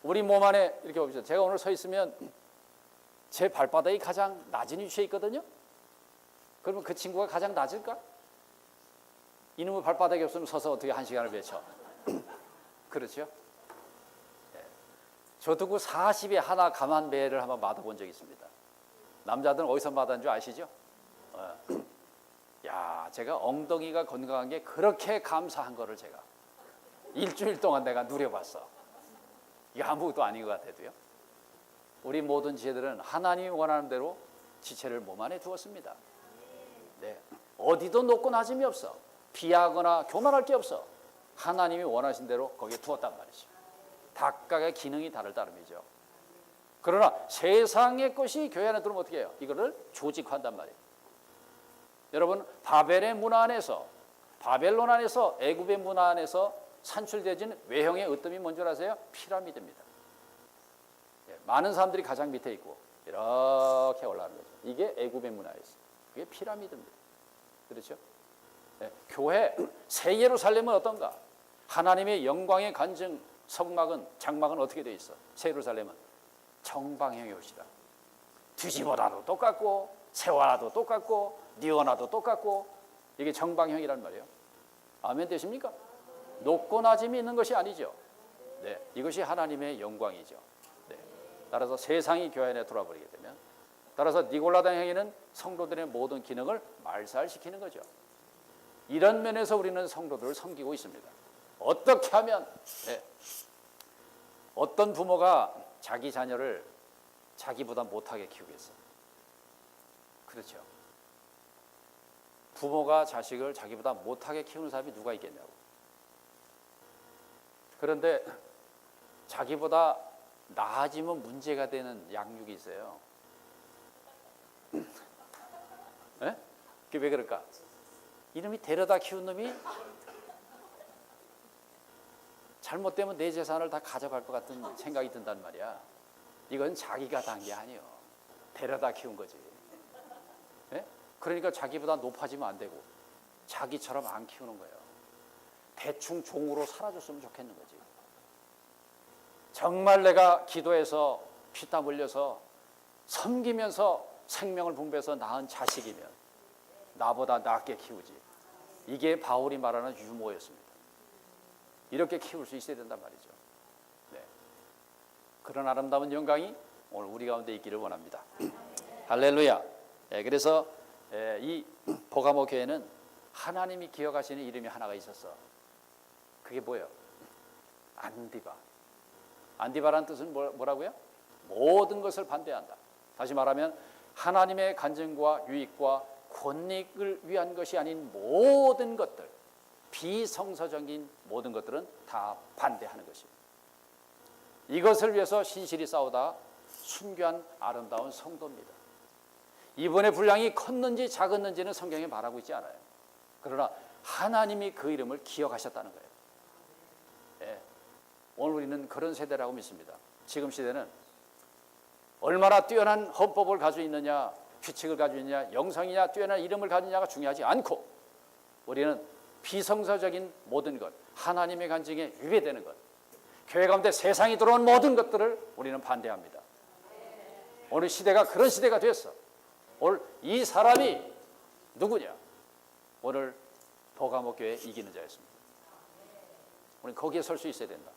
우리 몸 안에 이렇게 봅시다. 제가 오늘 서 있으면 제 발바닥이 가장 낮은 위치에 있거든요. 그러면 그 친구가 가장 낮을까? 이놈의 발바닥이 없으면 서서 어떻게 1시간을 외쳐? 그렇죠? 네. 저 두고 40에 하나 감한 매를 한번 맞아본 적이 있습니다. 남자들은 어디서 맞은 줄 아시죠? 야, 제가 엉덩이가 건강한 게 그렇게 감사한 거를 제가 일주일 동안 내가 누려봤어. 이게 아무것도 아닌 것 같아도요. 우리 모든 지체들은 하나님이 원하는 대로 지체를 몸 안에 두었습니다. 네. 어디도 높고 낮음이 없어. 비하거나 교만할 게 없어. 하나님이 원하신 대로 거기에 두었단 말이죠. 각각의 기능이 다를 따름이죠. 그러나 세상의 것이 교회 안에 들어오면 어떻게 해요? 이거를 조직화한단 말이에요. 여러분, 바벨의 문화 안에서, 바벨론 안에서, 애굽의 문화 안에서 산출되어진 외형의 으뜸이 뭔 줄 아세요? 피라미드입니다. 많은 사람들이 가장 밑에 있고 이렇게 올라가는 거죠. 이게 애굽의 문화였어요. 그게 피라미드입니다. 그렇죠? 네. 교회 새 예루살렘은 어떤가? 하나님의 영광의 간증 성막은 장막은 어떻게 되어 있어? 새 예루살렘은 정방형의 옷이다. 뒤집어놔도 똑같고 세워놔도 똑같고 뉘어놔도 똑같고 이게 정방형이란 말이에요. 아멘 되십니까? 높고 낮음이 있는 것이 아니죠. 네, 이것이 하나님의 영광이죠. 네. 따라서 세상이 교회 안에 돌아버리게 되면, 따라서 니골라당 행위는 성도들의 모든 기능을 말살시키는 거죠. 이런 면에서 우리는 성도들을 섬기고 있습니다. 어떻게 하면, 네. 어떤 부모가 자기 자녀를 자기보다 못하게 키우겠어? 그렇죠. 부모가 자식을 자기보다 못하게 키우는 사람이 누가 있겠냐고. 그런데 자기보다 나아지면 문제가 되는 양육이 있어요. 네? 그게 왜 그럴까? 이놈이 데려다 키운 놈이 잘못되면 내 재산을 다 가져갈 것 같은 생각이 든단 말이야. 이건 자기가 단 게 아니에요. 데려다 키운 거지. 네? 그러니까 자기보다 높아지면 안 되고 자기처럼 안 키우는 거예요. 대충 종으로 살아줬으면 좋겠는 거지. 정말 내가 기도해서 피땀 흘려서 섬기면서 생명을 분배해서 낳은 자식이면 나보다 낫게 키우지. 이게 바울이 말하는 유모였습니다. 이렇게 키울 수 있어야 된단 말이죠. 네. 그런 아름다운 영광이 오늘 우리 가운데 있기를 원합니다. 할렐루야. 네, 그래서 이 버가모 교회는 하나님이 기억하시는 이름이 하나가 있었어. 그게 뭐예요? 안디바. 안디바라는 뜻은 뭐라고요? 모든 것을 반대한다. 다시 말하면 하나님의 간증과 유익과 권익을 위한 것이 아닌 모든 것들, 비성서적인 모든 것들은 다 반대하는 것입니다. 이것을 위해서 신실히 싸우다 순교한 아름다운 성도입니다. 이번의 분량이 컸는지 작았는지는 성경에 말하고 있지 않아요. 그러나 하나님이 그 이름을 기억하셨다는 거예요. 네. 오늘 우리는 그런 세대라고 믿습니다. 지금 시대는 얼마나 뛰어난 헌법을 가지고 있느냐, 규칙을 가지고 있느냐, 영성이냐, 뛰어난 이름을 가지느냐가 중요하지 않고 우리는 비성서적인 모든 것, 하나님의 간증에 위배되는 것, 교회 가운데 세상이 들어온 모든 것들을 우리는 반대합니다. 오늘 시대가 그런 시대가 됐어. 오늘 이 사람이 누구냐? 오늘 버가모 교회 이기는 자였습니다. 우리는 거기에 설 수 있어야 된다.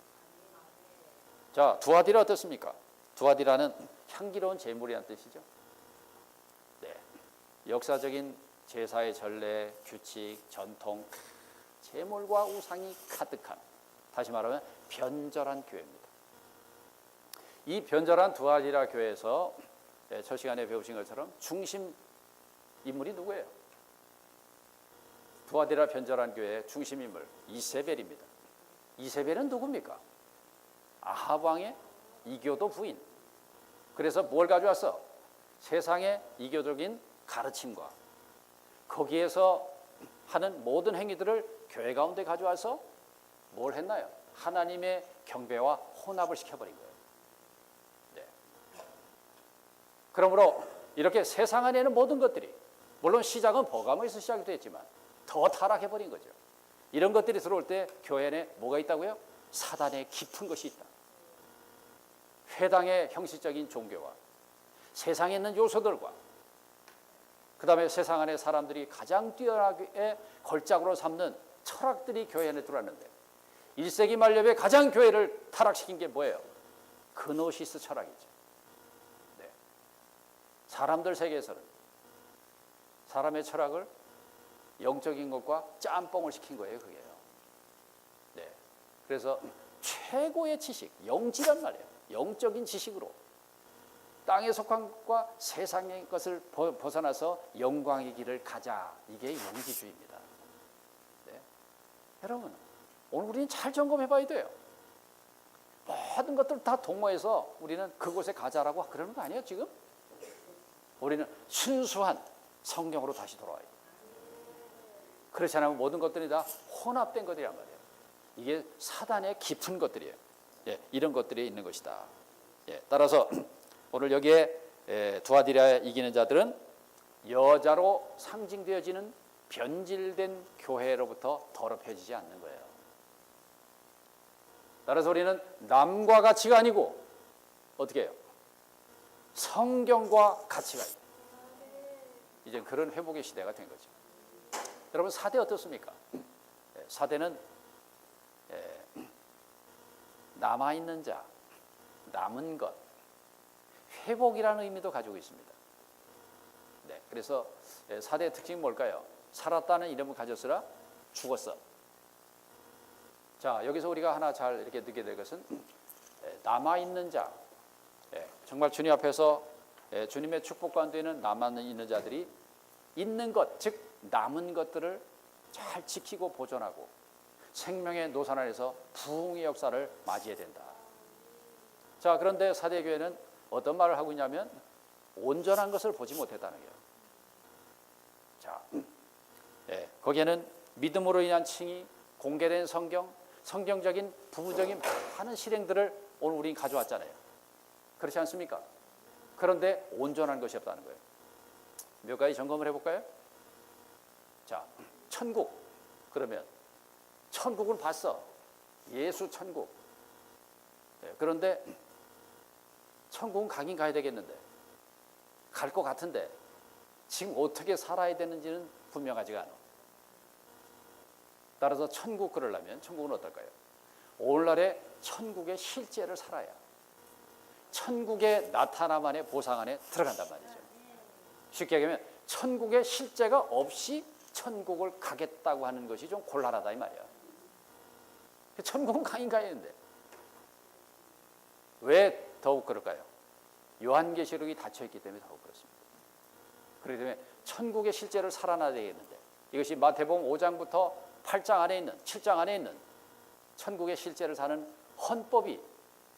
자, 두아디라 어떻습니까? 두아디라는 향기로운 제물이라는 뜻이죠. 네, 역사적인 제사의 전례, 규칙, 전통, 제물과 우상이 가득한, 다시 말하면 변절한 교회입니다. 이 변절한 두아디라 교회에서 첫 시간에 배우신 것처럼 중심 인물이 누구예요? 두아디라 변절한 교회의 중심 인물 이세벨입니다. 이세벨은 누굽니까? 아합 왕의 이교도 부인. 그래서 뭘 가져왔어? 세상의 이교적인 가르침과 거기에서 하는 모든 행위들을 교회 가운데 가져와서 뭘 했나요? 하나님의 경배와 혼합을 시켜버린 거예요. 네. 그러므로 이렇게 세상 안에 있는 모든 것들이, 물론 시작은 버가모에서 시작이 됐지만 더 타락해버린 거죠. 이런 것들이 들어올 때 교회 안에 뭐가 있다고요? 사단의 깊은 것이 있다. 회당의 형식적인 종교와 세상에 있는 요소들과 그 다음에 세상 안에 사람들이 가장 뛰어나게 걸작으로 삼는 철학들이 교회 안에 들어왔는데 1세기 말엽에 가장 교회를 타락시킨 게 뭐예요? 그노시스 철학이죠. 네. 사람들 세계에서는 사람의 철학을 영적인 것과 짬뽕을 시킨 거예요. 그게요. 네. 그래서 최고의 지식, 영지란 말이에요. 영적인 지식으로 땅의 속한 것과 세상의 것을 벗어나서 영광의 길을 가자. 이게 영지주의입니다. 네. 여러분, 오늘 우리는 잘 점검해 봐야 돼요. 모든 것들을 다 동모해서 우리는 그곳에 가자라고 그러는 거 아니에요, 지금? 우리는 순수한 성경으로 다시 돌아와야 돼요. 그렇지 않으면 모든 것들이 다 혼합된 것들이란 말이에요. 이게 사단의 깊은 것들이에요. 예, 이런 것들이 있는 것이다. 예, 따라서 오늘 여기에 두아디라 이기는 자들은 여자로 상징되어지는 변질된 교회로부터 더럽혀지지 않는 거예요. 따라서 우리는 남과 가치가 아니고 어떻게 해요? 성경과 가치가 있어요. 이제 그런 회복의 시대가 된 거죠. 여러분 사대 어떻습니까? 사대는 남아있는 자, 남은 것, 회복이라는 의미도 가지고 있습니다. 네, 그래서 사대의 특징이 뭘까요? 살았다는 이름을 가졌으나 죽었어. 자, 여기서 우리가 하나 잘 이렇게 느끼게 될 것은 남아있는 자, 정말 주님 앞에서 주님의 축복 가운데는 남아있는 자들이 있는 것, 즉 남은 것들을 잘 지키고 보존하고 생명의 노선 안에서 부흥의 역사를 맞이해야 된다. 자, 그런데 사대교회는 어떤 말을 하고 있냐면 온전한 것을 보지 못했다는 거예요. 자, 거기에는 믿음으로 인한 칭의, 공개된 성경, 성경적인 부부적인 많은 실행들을 오늘 우리는 가져왔잖아요. 그렇지 않습니까? 그런데 온전한 것이 없다는 거예요. 몇 가지 점검을 해볼까요? 자, 천국. 그러면 천국을 봤어. 예수 천국. 그런데 천국은 가긴 가야 되겠는데 갈 것 같은데 지금 어떻게 살아야 되는지는 분명하지가 않아. 따라서 천국 그러려면 천국은 어떨까요? 오늘날의 천국의 실제를 살아야 천국의 나타남 안에 보상 안에 들어간단 말이죠. 쉽게 얘기하면 천국의 실제가 없이 천국을 가겠다고 하는 것이 좀 곤란하다 이 말이야. 천국은 가긴 가야 되는데 왜 더욱 그럴까요? 요한계시록이 닫혀있기 때문에 더욱 그렇습니다. 그렇기 때문에 천국의 실제를 살아나야 되겠는데 이것이 마태복음 5장부터 8장 안에 있는 7장 안에 있는 천국의 실제를 사는 헌법이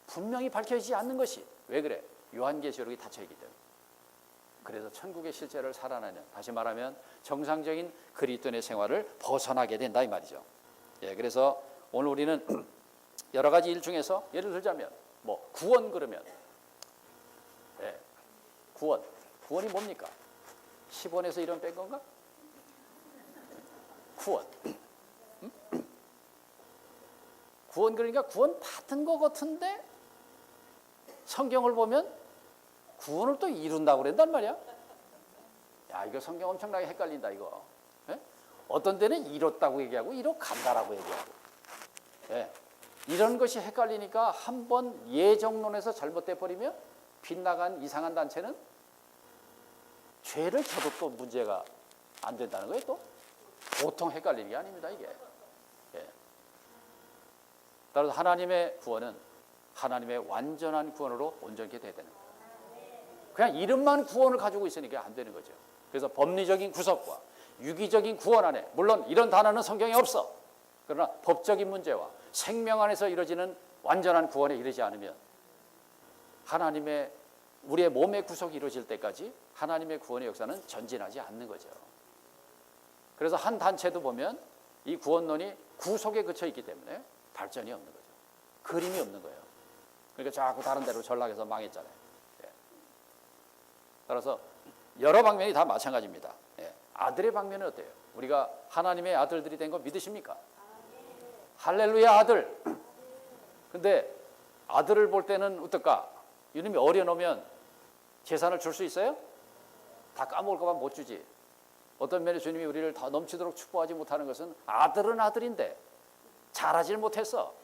분명히 밝혀지지 않는 것이 왜 그래? 요한계시록이 닫혀있기 때문에. 그래서 천국의 실제를 살아나는, 다시 말하면 정상적인 그리스도인의 생활을 벗어나게 된다 이 말이죠. 예, 그래서 오늘 우리는 여러 가지 일 중에서 예를 들자면 뭐 구원 그러면 구원이 뭡니까? 10원에서 1원 뺀 건가? 구원 그러니까 구원 받은 것 같은데 성경을 보면 구원을 또 이룬다고 그런단 말이야. 야, 이거 성경 엄청나게 헷갈린다 이거. 예? 어떤 데는 이뤘다고 얘기하고 이뤄 간다라고 얘기하고. 예. 이런 것이 헷갈리니까 한번 예정론에서 잘못돼 버리면 빗나간 이상한 단체는 죄를 져도 또 문제가 안 된다는 거예요. 또 보통 헷갈리는 게 아닙니다 이게. 예. 따라서 하나님의 구원은 하나님의 완전한 구원으로 온전케 돼야 되는 거예요. 그냥 이름만 구원을 가지고 있으니까 안 되는 거죠. 그래서 법리적인 구속과 유기적인 구원 안에, 물론 이런 단어는 성경에 없어. 그러나 법적인 문제와 생명 안에서 이루어지는 완전한 구원에 이르지 않으면 하나님의 우리의 몸의 구속이 이루어질 때까지 하나님의 구원의 역사는 전진하지 않는 거죠. 그래서 한 단체도 보면 이 구원론이 구속에 그쳐 있기 때문에 발전이 없는 거죠. 그림이 없는 거예요. 그러니까 자꾸 다른 데로 전락해서 망했잖아요. 예. 따라서 여러 방면이 다 마찬가지입니다. 예. 아들의 방면은 어때요? 우리가 하나님의 아들들이 된 거 믿으십니까? 할렐루야 아들. 근데 아들을 볼 때는 어떨까? 이놈이 어려놓으면 재산을 줄 수 있어요? 다 까먹을까 봐 못 주지. 어떤 면에 주님이 우리를 더 넘치도록 축복하지 못하는 것은 아들은 아들인데 잘하질 못했어.